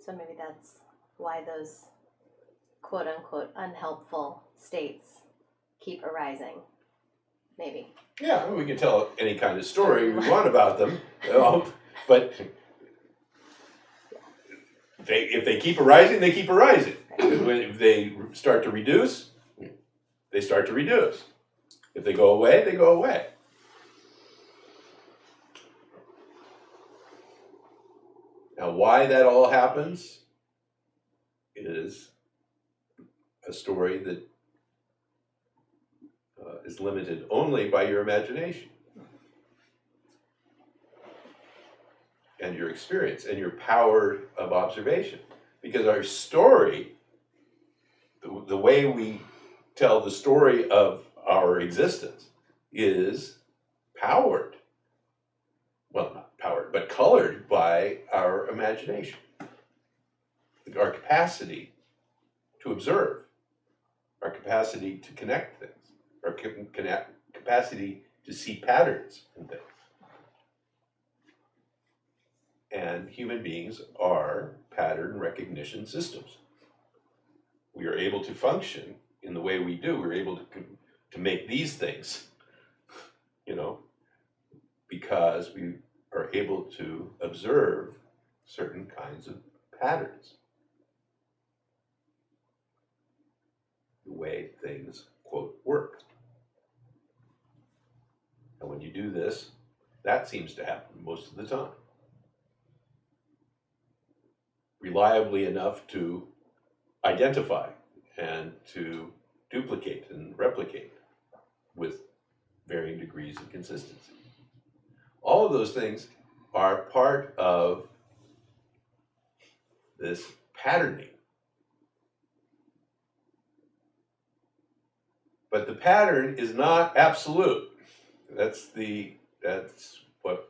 So maybe that's why those quote unquote unhelpful states keep arising. Maybe. Yeah, we can tell any kind of story we want about them, but if they keep arising, they keep arising. If they start to reduce, they start to reduce. If they go away, they go away. Now, why that all happens is a story that is limited only by your imagination and your experience and your power of observation. Because our story, the way we tell the story of our existence, is powered, well, not powered, but colored by our imagination, our capacity to observe, our capacity to connect things, our capacity to see patterns in things. And human beings are pattern recognition systems. We are able to function in the way we do. We're able to make these things, because we are able to observe certain kinds of patterns. The way things, quote, work. And when you do this, that seems to happen most of the time. Reliably enough to identify and to duplicate and replicate with varying degrees of consistency. All of those things are part of this patterning. But the pattern is not absolute. That's what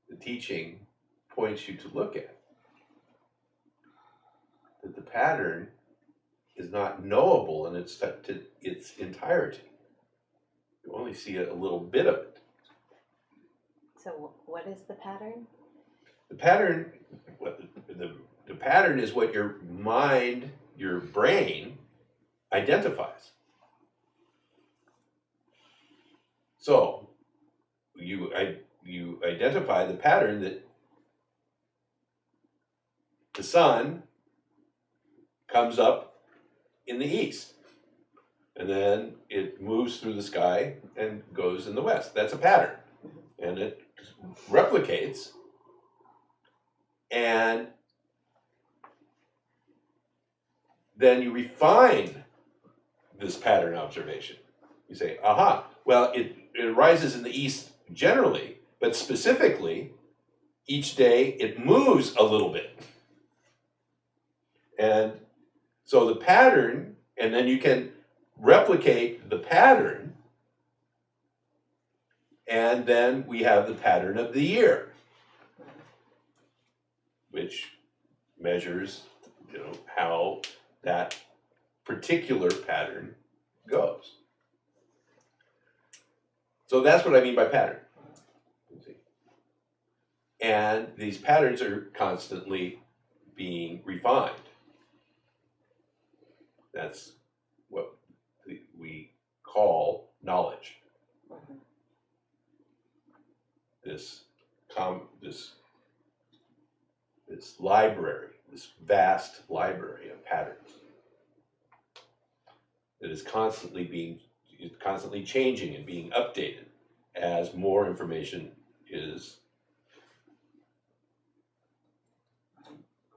the teaching points you to look at. That the pattern is not knowable in its entirety. You only see a little bit of it. So what is the pattern? The pattern, the pattern is what your mind, your brain, identifies. So you identify the pattern that the sun comes up in the east, and then it moves through the sky and goes in the west. That's a pattern, and it replicates, and then you refine this pattern observation. You say, aha, well, it rises in the east generally, but specifically, each day it moves a little bit. And so the pattern, and then you can replicate the pattern, and then we have the pattern of the year, which measures, how that particular pattern goes. So that's what I mean by pattern. And these patterns are constantly being refined. That's what we call knowledge. This library, this vast library of patterns that is constantly changing and being updated as more information is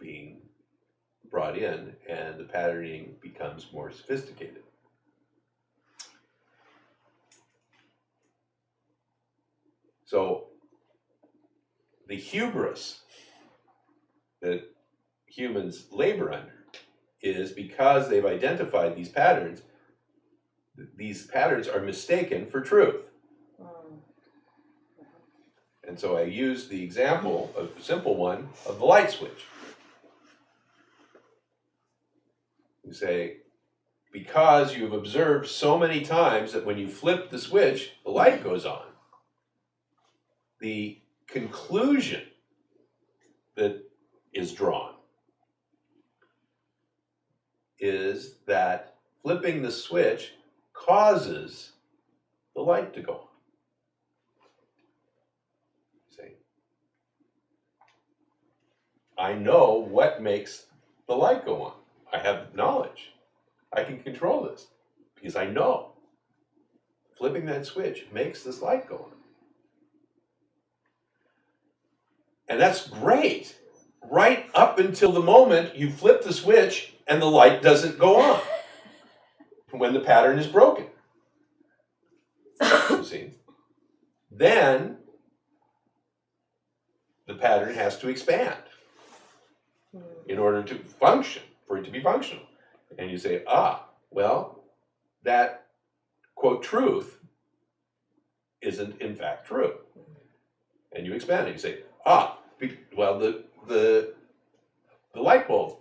being brought in and the patterning becomes more sophisticated. So the hubris that humans labor under is because they've identified these patterns are mistaken for truth. And so I use the example, a simple one, of the light switch. You say, because you've observed so many times that when you flip the switch, the light goes on. The conclusion that is drawn is that flipping the switch causes the light to go on. See? I know what makes the light go on. I have knowledge. I can control this because I know flipping that switch makes this light go on. And that's great, right up until the moment you flip the switch and the light doesn't go on, when the pattern is broken. You see? Then the pattern has to expand in order to function, for it to be functional. And you say, well, that, quote, truth isn't in fact true. And you expand it. You say, well, the light bulb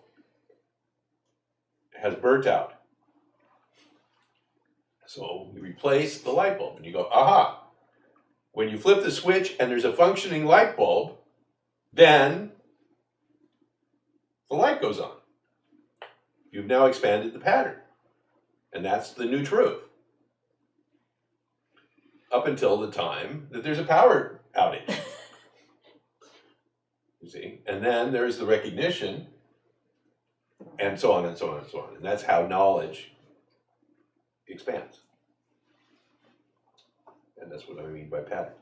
has burnt out. So you replace the light bulb and you go, when you flip the switch and there's a functioning light bulb, then the light goes on. You've now expanded the pattern. And that's the new truth. Up until the time that there's a power outage. You see? And then there's the recognition, and so on and so on and so on. And that's how knowledge expands. And that's what I mean by patterns.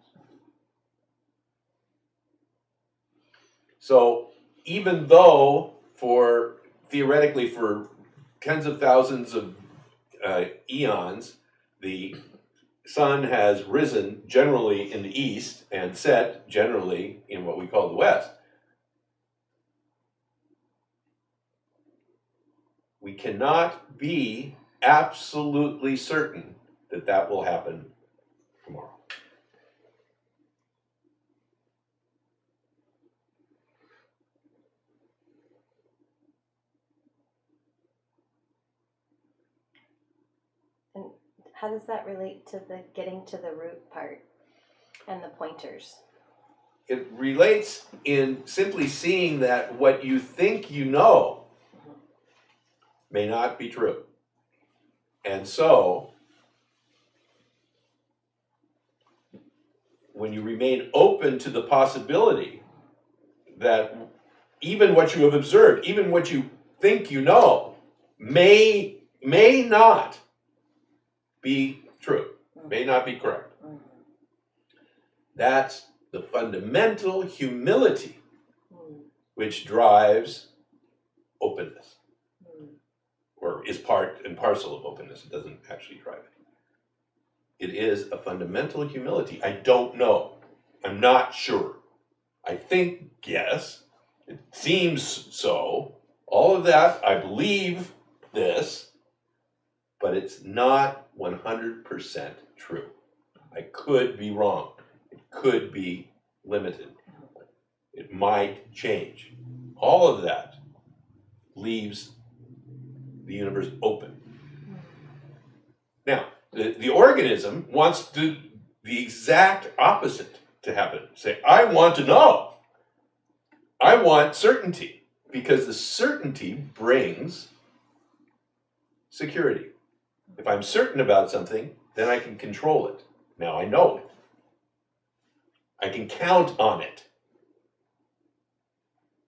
So even though theoretically for tens of thousands of eons, the sun has risen generally in the east and set generally in what we call the west, we cannot be absolutely certain that that will happen tomorrow. And how does that relate to the getting to the root part and the pointers? It relates in simply seeing that what you think you know may not be true. And so, when you remain open to the possibility that even what you have observed, even what you think you know, may not be true, may not be correct. That's the fundamental humility which drives openness, or is part and parcel of openness. It doesn't actually drive it. It is a fundamental humility. I don't know. I'm not sure. I think yes. It seems so. All of that, I believe this, but it's not 100% true. I could be wrong. It could be limited. It might change. All of that leaves the universe open. Now, the organism wants the exact opposite to happen. Say, I want to know. I want certainty, because the certainty brings security. If I'm certain about something, then I can control it. Now I know it. I can count on it.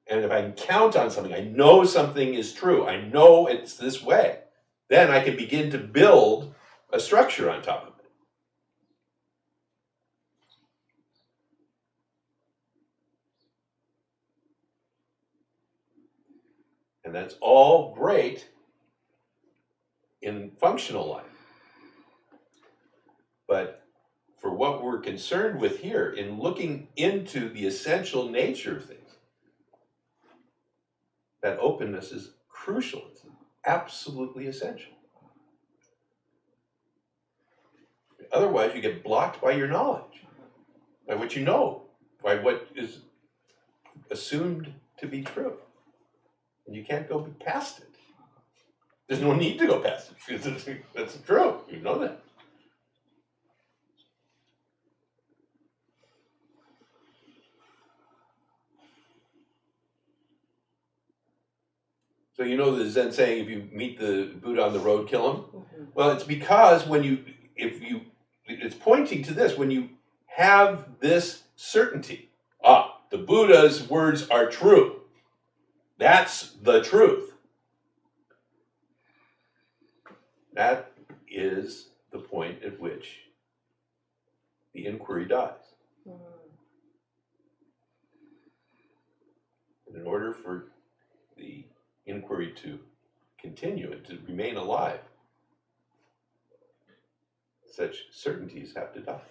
And if I can count on something, I know something is true. I know it's this way. Then I can begin to build a structure on top of it. And that's all great in functional life. But for what we're concerned with here, in looking into the essential nature of things, that openness is crucial. It's absolutely essential. Otherwise, you get blocked by your knowledge, by what you know, by what is assumed to be true. And you can't go past it. There's no need to go past it, because that's true. You know that. So you know the Zen saying, if you meet the Buddha on the road, kill him? Mhm. Well, it's because it's pointing to this, when you have this certainty, the Buddha's words are true. That's the truth. That is the point at which the inquiry dies. Mhm. And in order for the inquiry to continue and to remain alive, such certainties have to die.